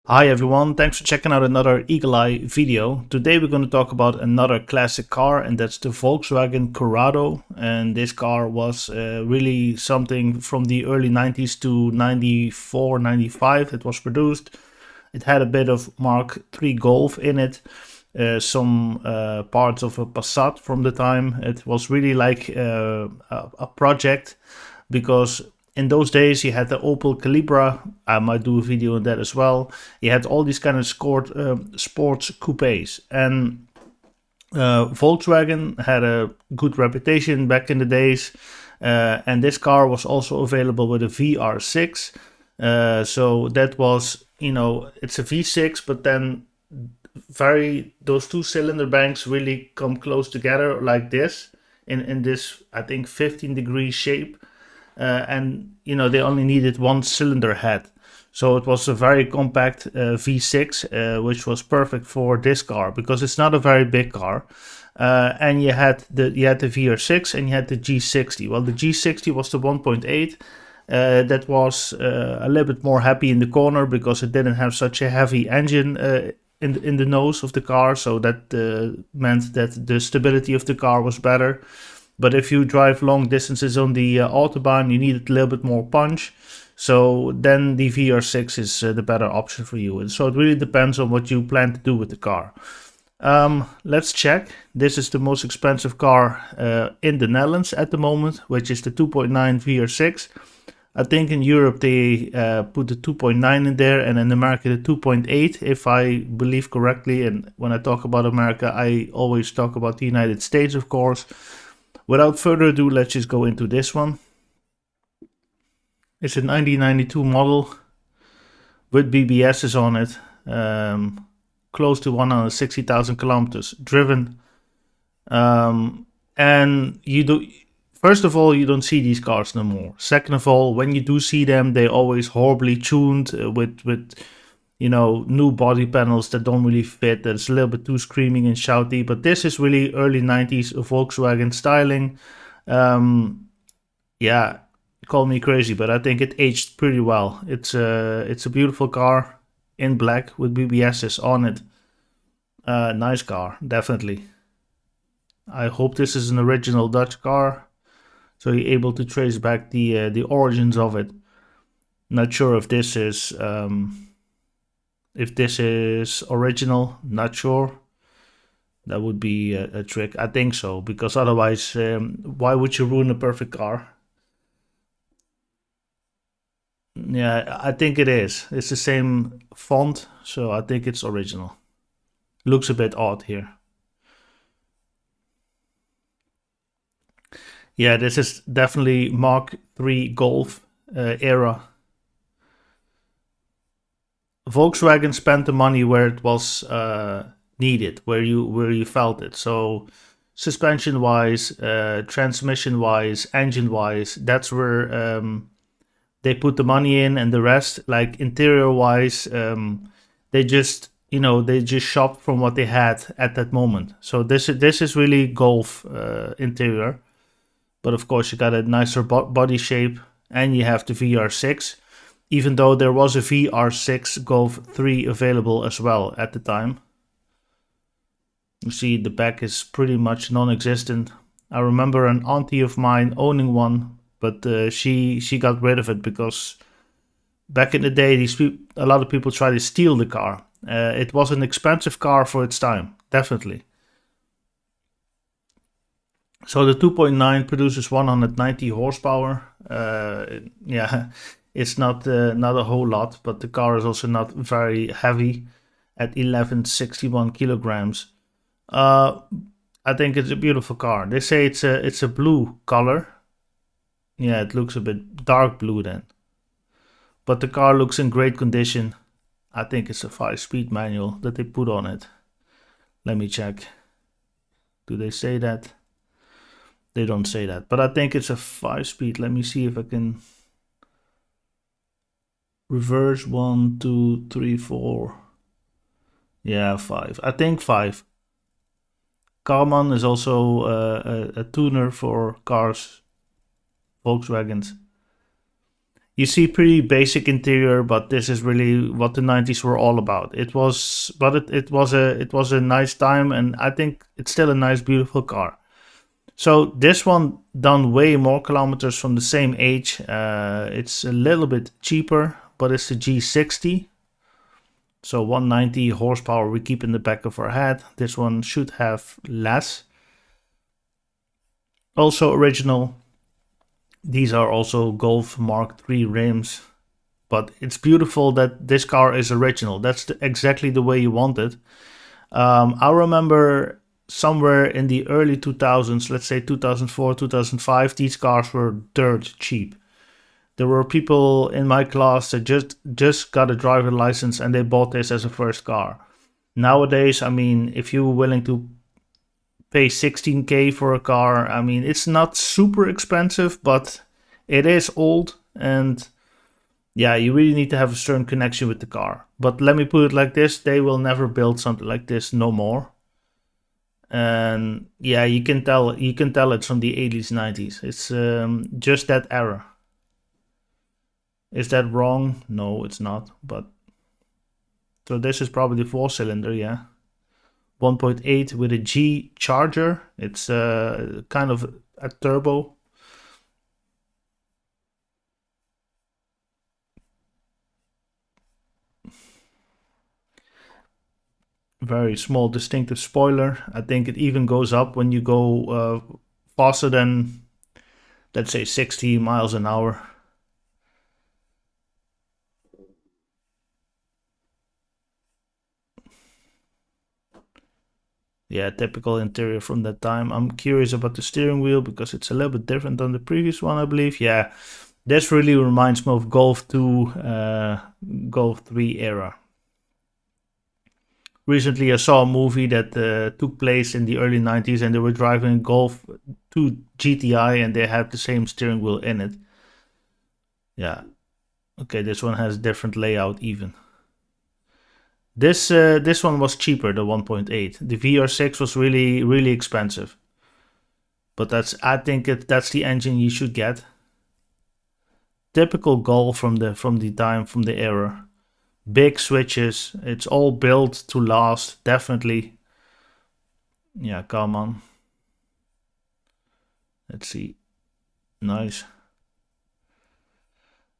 Hi everyone, thanks for checking out another Eagle Eye video. Today we're going to talk about another classic car, and that's the Volkswagen Corrado. And this car was really something from the early 90s to 94, 95 it was produced. It had a bit of Mark III Golf in it, some parts of a Passat from the time. It was really like a project because in those days you had the Opel Calibra. I might do a video on that as well. You had all these kind of sports coupes, and Volkswagen had a good reputation back in the days, and this car was also available with a VR6. So that was, it's a V6, but then those two cylinder banks really come close together like this in this, I think, 15-degree shape. And they only needed one cylinder head, so it was a very compact V6, which was perfect for this car because it's not a very big car. And you had the VR6 and you had the G60. Well, the G60 was the 1.8. That was a little bit more happy in the corner because it didn't have such a heavy engine in the nose of the car, so that meant that the stability of the car was better. But if you drive long distances on the Autobahn, you need a little bit more punch. So then the VR6 is the better option for you. And so it really depends on what you plan to do with the car. Let's check. This is the most expensive car in the Netherlands at the moment, which is the 2.9 VR6. I think in Europe they put the 2.9 in there, and in America the 2.8, if I believe correctly. And when I talk about America, I always talk about the United States, of course. Without further ado, let's just go into this one. It's a 1992 model with BBSs on it. Close to 160,000 kilometers driven. And first of all, you don't see these cars no more. Second of all, when you do see them, they're always horribly tuned with new body panels that don't really fit. That's a little bit too screaming and shouty. But this is really early 90s Volkswagen styling. Yeah, call me crazy, but I think it aged pretty well. It's a beautiful car in black with BBSs on it. Nice car, definitely. I hope this is an original Dutch car, so you're able to trace back the origins of it. Not sure if this is original, not sure. That would be a trick. I think so, because otherwise, why would you ruin a perfect car? Yeah, I think it is. It's the same font, so I think it's original. Looks a bit odd here. Yeah, this is definitely Mark III Golf era. Volkswagen spent the money where it was needed, where you felt it. So suspension wise, transmission wise, engine wise, that's where they put the money in, and the rest, like interior wise, they just shopped from what they had at that moment. So this is really Golf interior, but of course you got a nicer body shape, and you have the VR6. Even though there was a VR6 Golf 3 available as well at the time. You see the back is pretty much non-existent. I remember an auntie of mine owning one, but she got rid of it because back in the day a lot of people tried to steal the car. It was an expensive car for its time, definitely. So the 2.9 produces 190 horsepower. Yeah, it's not a whole lot, but the car is also not very heavy at 1161 kilograms. I think it's a beautiful car. They say it's a blue color. Yeah, it looks a bit dark blue then. But the car looks in great condition. I think it's a 5-speed manual that they put on it. Let me check. Do they say that? They don't say that, but I think it's a 5-speed. Let me see if I can reverse 1, 2, 3, 4. Yeah, 5. I think 5. Karman is also a tuner for cars, Volkswagens. You see pretty basic interior, but this is really what the 90s were all about. It was a nice time, and I think it's still a nice, beautiful car. So this one done way more kilometers from the same age. It's a little bit cheaper, but it's the G60. So 190 horsepower we keep in the back of our head. This one should have less. Also original. These are also Golf Mark III rims. But it's beautiful that this car is original. That's exactly the way you want it. I remember somewhere in the early 2000s, let's say 2004, 2005, these cars were dirt cheap. There were people in my class that just got a driver license and they bought this as a first car. Nowadays, I mean, if you were willing to pay 16K for a car, I mean, it's not super expensive, but it is old, and yeah, you really need to have a certain connection with the car. But let me put it like this, they will never build something like this no more. And yeah, you can tell it's from the 80s, 90s. It's just that era. Is that wrong? No, it's not. But so this is probably the 4-cylinder, yeah. 1.8 with a G charger. It's kind of a turbo. Very small distinctive spoiler. I think it even goes up when you go faster than, let's say, 60 miles an hour. Yeah, typical interior from that time. I'm curious about the steering wheel because it's a little bit different than the previous one, I believe. Yeah, this really reminds me of Golf 2, Golf 3 era. Recently, I saw a movie that took place in the early 90s, and they were driving a Golf 2 GTI, and they had the same steering wheel in it. Yeah. Okay, this one has different layout even. This one was cheaper, the 1.8. The VR6 was really expensive. But I think that's the engine you should get. Typical Golf from the era. Big switches. It's all built to last, definitely. Yeah, come on. Let's see. Nice.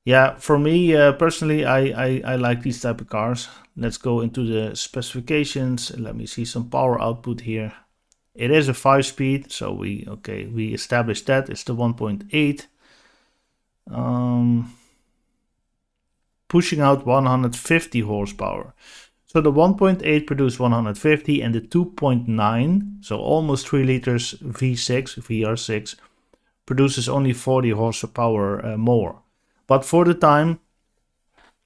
Yeah, for me personally, I like these type of cars. Let's go into the specifications. Let me see some power output here. It is a 5-speed, so we established that. It's the 1.8. Pushing out 150 horsepower. So the 1.8 produced 150, and the 2.9, so almost 3 liters V6, VR6, produces only 40 horsepower more. But for the time,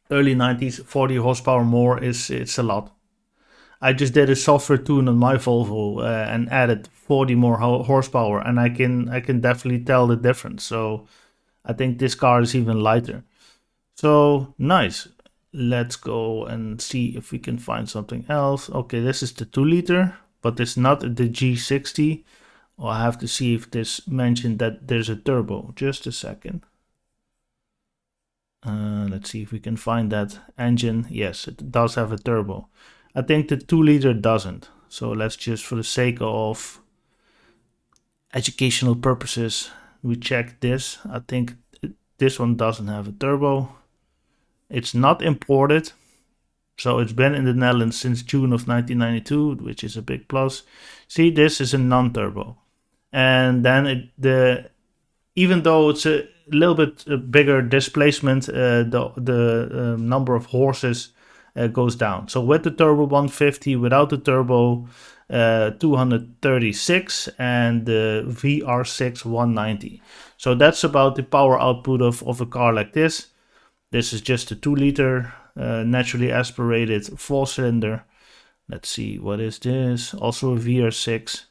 early 90s, 40 horsepower more it's a lot. I just did a software tune on my Volvo and added 40 more horsepower, and I can definitely tell the difference. So I think this car is even lighter. So nice. Let's go and see if we can find something else. Okay, this is the 2-liter, but it's not the G60. Well, I have to see if this mentioned that there's a turbo. Just a second. Let's see if we can find that engine. Yes, it does have a turbo. I think the 2-liter doesn't. So let's just, for the sake of educational purposes, we check this. I think this one doesn't have a turbo. It's not imported. So it's been in the Netherlands since June of 1992, which is a big plus. See, this is a non-turbo. And then even though it's a little bit bigger displacement, the number of horses goes down. So with the turbo 150, without the turbo 236, and the VR6 190. So that's about the power output of a car like this. This is just a 2-liter naturally aspirated 4-cylinder. Let's see, what is this? Also a VR6.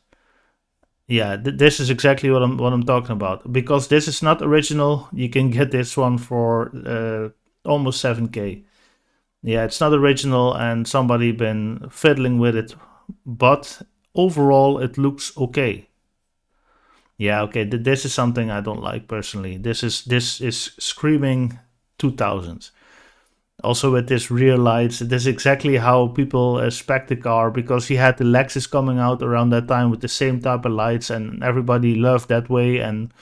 Yeah, this is exactly what I'm talking about. Because this is not original, you can get this one for almost 7K. Yeah, it's not original, and somebody been fiddling with it, but overall it looks okay. Yeah, okay, this is something I don't like personally. This is screaming 2000s. Also with this rear lights, this is exactly how people spec the car, because he had the Lexus coming out around that time with the same type of lights, and everybody loved that way. And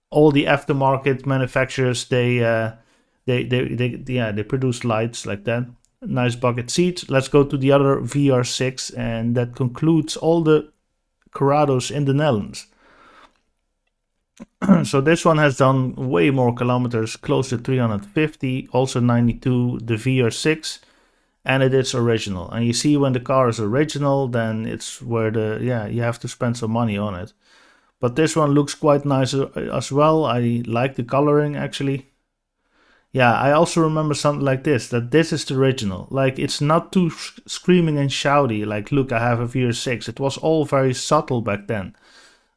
all the aftermarket manufacturers, they produce lights like that. Nice bucket seats. Let's go to the other VR6, and that concludes all the Corrados in the Netherlands. So this one has done way more kilometers, close to 350, also 92, the VR6, and it is original. And you see, when the car is original, then it's where you have to spend some money on it. But this one looks quite nice as well. I like the coloring, actually. Yeah, I also remember something like this, that this is the original. Like, it's not too screaming and shouty, like, look, I have a VR6. It was all very subtle back then,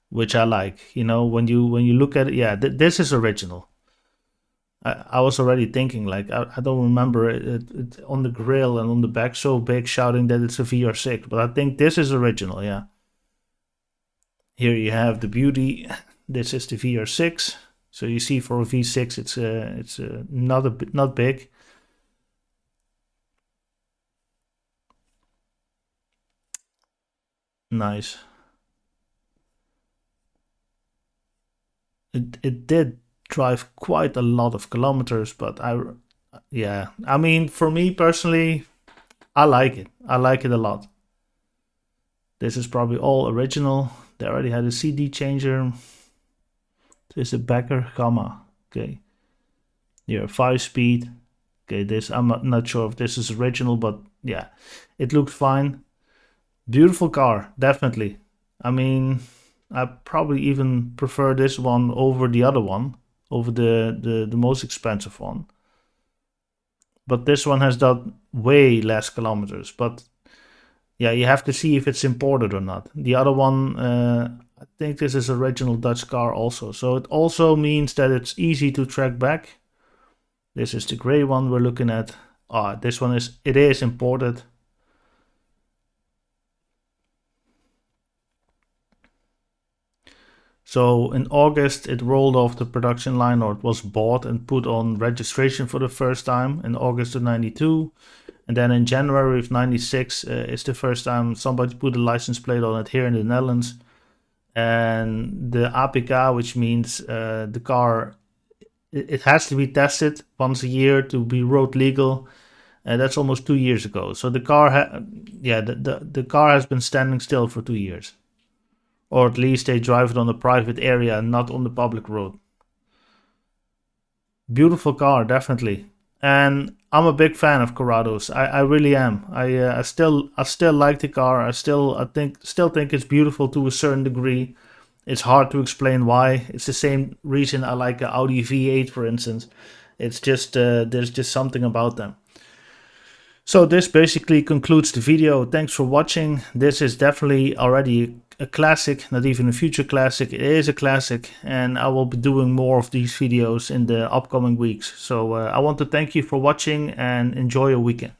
which I like. You know, when you look at it, yeah, this is original. I was already thinking, like, I don't remember it on the grill and on the back so big shouting that it's a VR6, but I think this is original, yeah. Here you have the beauty. This is the VR6. So you see, for a V6, it's not big. Nice. It did drive quite a lot of kilometers, but I mean, for me personally, I like it. I like it a lot. This is probably all original. They already had a CD changer. This is a Becker Gamma. Okay. Here, 5-speed. Okay, this, I'm not sure if this is original, but yeah, it looks fine. Beautiful car, definitely. I mean, I probably even prefer this one over the other one, over the most expensive one. But this one has done way less kilometers. But yeah, you have to see if it's imported or not. The other one, I think this is original Dutch car also. So it also means that it's easy to track back. This is the gray one we're looking at. This one is imported. So in August, it rolled off the production line, or it was bought and put on registration for the first time in August of 92. And then in January of 96 is the first time somebody put a license plate on it here in the Netherlands. And the APK, which means the car, it has to be tested once a year to be road legal. And that's almost 2 years ago. So the car, the car has been standing still for 2 years. Or at least they drive it on a private area, not on the public road. Beautiful car, definitely. And I'm a big fan of Corrados. I really am. I still like the car. I still think it's beautiful to a certain degree. It's hard to explain why. It's the same reason I like an Audi V8, for instance. It's just there's just something about them. So this basically concludes the video. Thanks for watching. This is definitely already a classic, not even a future classic. It is a classic, and I will be doing more of these videos in the upcoming weeks. So I want to thank you for watching, and enjoy your weekend.